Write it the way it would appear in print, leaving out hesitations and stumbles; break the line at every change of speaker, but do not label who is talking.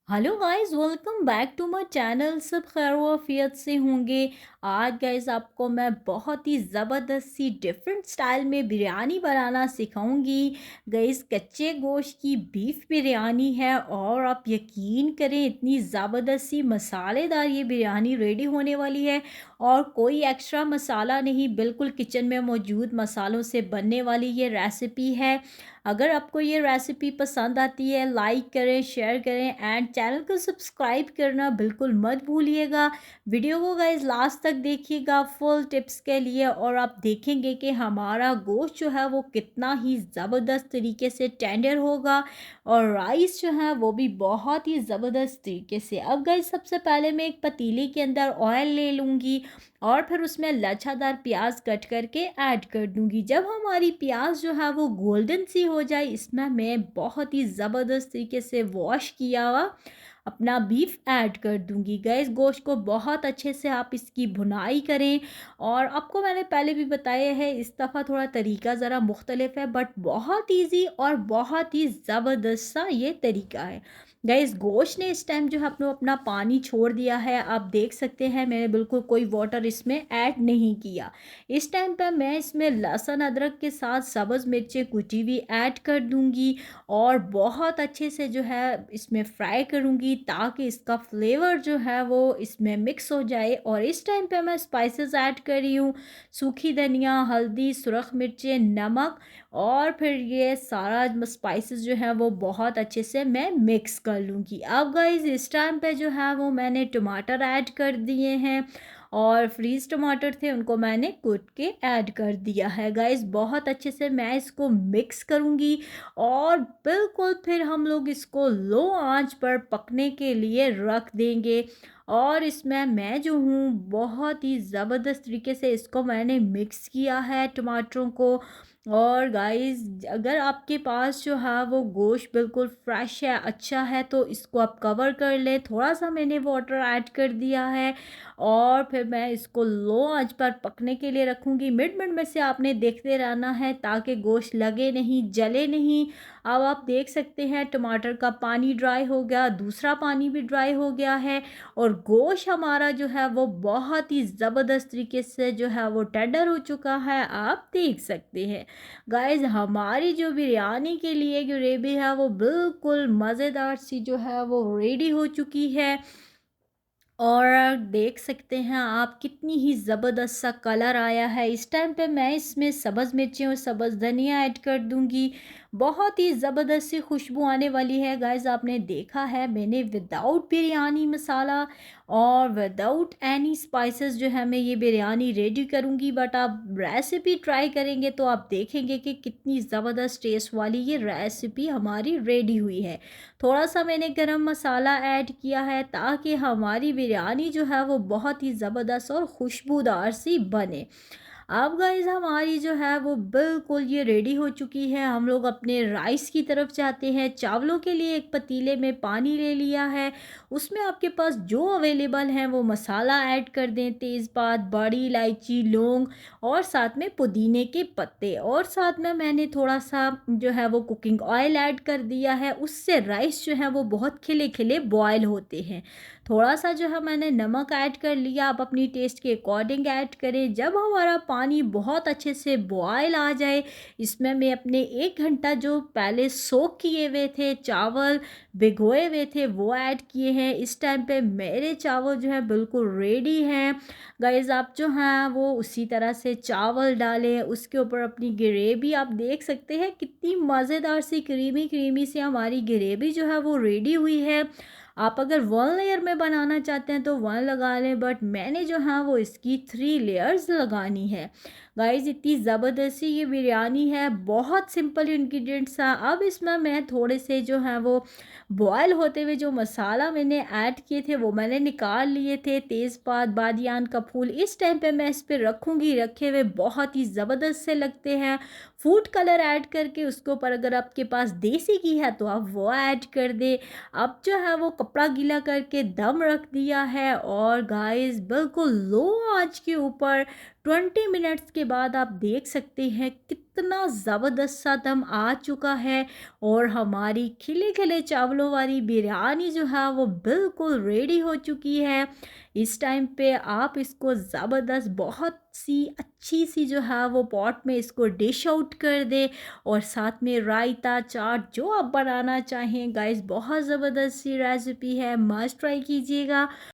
Hello guys, welcome back to my channel. सब खैर वाफियत से होंगे। आज गाइस आपको मैं बहुत ही ज़बरदस्त सी डिफरेंट स्टाइल में बिरयानी बनाना सिखाऊंगी। गाइस कच्चे गोश्त की बीफ बिरयानी है और आप यकीन करें इतनी ज़बरदस्त सी मसालेदार ये बिरयानी रेडी होने वाली है। और कोई एक्स्ट्रा मसाला नहीं, बिल्कुल किचन में मौजूद मसालों से बनने वाली ये रेसिपी है। अगर आपको ये रेसिपी पसंद आती है, लाइक करें, शेयर करें एंड चैनल को सब्सक्राइब करना बिल्कुल मत भूलिएगा। वीडियो को गाइस लास्ट तक देखिएगा फुल टिप्स के लिए, और आप देखेंगे कि हमारा गोश्त जो है वो कितना ही ज़बरदस्त तरीके से टेंडर होगा और राइस जो है वो भी बहुत ही ज़बरदस्त तरीके से। अब गाइस सबसे पहले मैं एक पतीले के अंदर ऑयल ले लूँगी और फिर उसमें लच्छादार प्याज कट करके ऐड कर दूंगी। जब हमारी प्याज जो है वो गोल्डन सी हो जाए, इसमें मैं बहुत ही ज़बरदस्त तरीके से वॉश किया हुआ अपना बीफ ऐड कर दूंगी। गैस गोश्त को बहुत अच्छे से आप इसकी भुनाई करें। और आपको मैंने पहले भी बताया है, इस दफ़ा थोड़ा तरीका ज़रा मुख्तलिफ है बट बहुत इजी और बहुत ही ज़बरदस्त सा ये तरीका है। गाइस गोश्त ने इस टाइम जो है अपना अपना पानी छोड़ दिया है, आप देख सकते हैं मैंने बिल्कुल कोई वाटर इसमें ऐड नहीं किया। इस टाइम पर मैं इसमें लहसुन अदरक के साथ सब्ज़ मिर्चें कुटी हुई ऐड कर दूंगी और बहुत अच्छे से जो है इसमें फ्राई करूंगी ताकि इसका फ्लेवर जो है वो इसमें मिक्स हो जाए। और इस टाइम पे मैं स्पाइसेस ऐड कर रही हूँ, सूखी धनिया, हल्दी, सुरख मिर्चें, नमक, और फिर ये सारा स्पाइसेस जो है वो बहुत अच्छे से मैं मिक्स कर लूँगी। अब गाइस इस टाइम पे जो है वो मैंने टमाटर ऐड कर दिए हैं और फ्रीज़ टमाटर थे उनको मैंने कूट के ऐड कर दिया है। गाइस बहुत अच्छे से मैं इसको मिक्स करूँगी और बिल्कुल फिर हम लोग इसको लो आंच पर पकने के लिए रख देंगे। और इसमें मैं जो हूँ बहुत ही ज़बरदस्त तरीके से इसको मैंने मिक्स किया है टमाटरों को। और गाइस अगर आपके पास जो है वो गोश्त बिल्कुल फ्रेश है, अच्छा है, तो इसको आप कवर कर लें। थोड़ा सा मैंने वाटर ऐड कर दिया है और फिर मैं इसको लो आंच पर पकने के लिए रखूँगी। मिड मिड में से आपने देखते रहना है ताकि गोश्त लगे नहीं, जले नहीं। अब आप देख सकते हैं टमाटर का पानी ड्राई हो गया, दूसरा पानी भी ड्राई हो गया है और गोश्त हमारा जो है वो बहुत ही ज़बरदस्त तरीके से जो है वो टेंडर हो चुका है, आप देख सकते हैं। गाइस हमारी जो बिरयानी के लिए ग्रेवी है वो बिल्कुल मज़ेदार सी जो है वो रेडी हो चुकी है। और देख सकते हैं आप कितनी ही ज़बरदस्त सा कलर आया है। इस टाइम पे मैं इसमें सब्ज़ मिर्चें और सब्ज़ धनिया ऐड कर दूंगी। बहुत ही ज़बरदस्त सी खुशबू आने वाली है। गाइस आपने देखा है मैंने विदाउट बिरयानी मसाला और विदाउट एनी स्पाइसेस जो है मैं ये बिरयानी रेडी करूंगी, बट आप रेसिपी ट्राई करेंगे तो आप देखेंगे कि कितनी ज़बरदस्त टेस्ट वाली ये रेसिपी हमारी रेडी हुई है। थोड़ा सा मैंने गरम मसाला ऐड किया है ताकि हमारी बिरयानी जो है वो बहुत ही ज़बरदस्त और खुशबूदार सी बने। अब गाइस हमारी जो है वो बिल्कुल ये रेडी हो चुकी है। हम लोग अपने राइस की तरफ जाते हैं। चावलों के लिए एक पतीले में पानी ले लिया है, उसमें आपके पास जो अवेलेबल है वो मसाला ऐड कर दें, तेज़पात, बड़ी इलायची, लौंग और साथ में पुदीने के पत्ते, और साथ में मैंने थोड़ा सा जो है वो कुकिंग ऑयल ऐड कर दिया है। उससे राइस जो है वो बहुत खिले खिले बॉयल होते हैं। थोड़ा सा जो है मैंने नमक ऐड कर लिया, आप अपनी टेस्ट के अकॉर्डिंग ऐड करें। जब हमारा पानी बहुत अच्छे से बॉयल आ जाए, इसमें मैं अपने 1 घंटा जो पहले सोक किए हुए थे चावल, भिगोए हुए थे, वो ऐड किए हैं। इस टाइम पे मेरे चावल जो है बिल्कुल रेडी हैं। गाइस आप जो हैं वो उसी तरह से चावल डालें, उसके ऊपर अपनी ग्रेवी आप देख सकते हैं कितनी मज़ेदार सी क्रीमी क्रीमी सी हमारी ग्रेवी जो है वो रेडी हुई है। आप अगर 1 लेयर में बनाना चाहते हैं तो 1 लगा लें, बट मैंने जो है वो इसकी 3 लेयर्स लगानी है। गाइस इतनी ज़बरदस्ती ये बिरयानी है, बहुत सिंपल इंग्रेडिएंट्स था। अब इसमें मैं थोड़े से जो है वो बॉयल होते हुए जो मसाला मैंने ऐड किए थे वो मैंने निकाल लिए थे। तेज़पात, बादियान का फूल इस टाइम पे मैं इस पे रखूँगी, रखे हुए बहुत ही ज़बरदस्त से लगते हैं। फूड कलर ऐड करके उसके ऊपर अगर आपके पास देसी घी है तो आप वो ऐड कर दें। अब जो है वो कपड़ा गीला करके दम रख दिया है और गाइस बिल्कुल लो आंच के ऊपर 20 मिनट्स के बाद आप देख सकते हैं कितना ज़बरदस्त सा दम आ चुका है और हमारी खिले खिले चावलों वाली बिरयानी जो है वो बिल्कुल रेडी हो चुकी है। इस टाइम पे आप इसको ज़बरदस्त बहुत सी अच्छी सी जो है वो पॉट में इसको डिश आउट कर दें और साथ में रायता चाट जो आप बनाना चाहें गाइस, बहुत ज़बरदस्त सी रेसिपी है, मस्ट ट्राई कीजिएगा।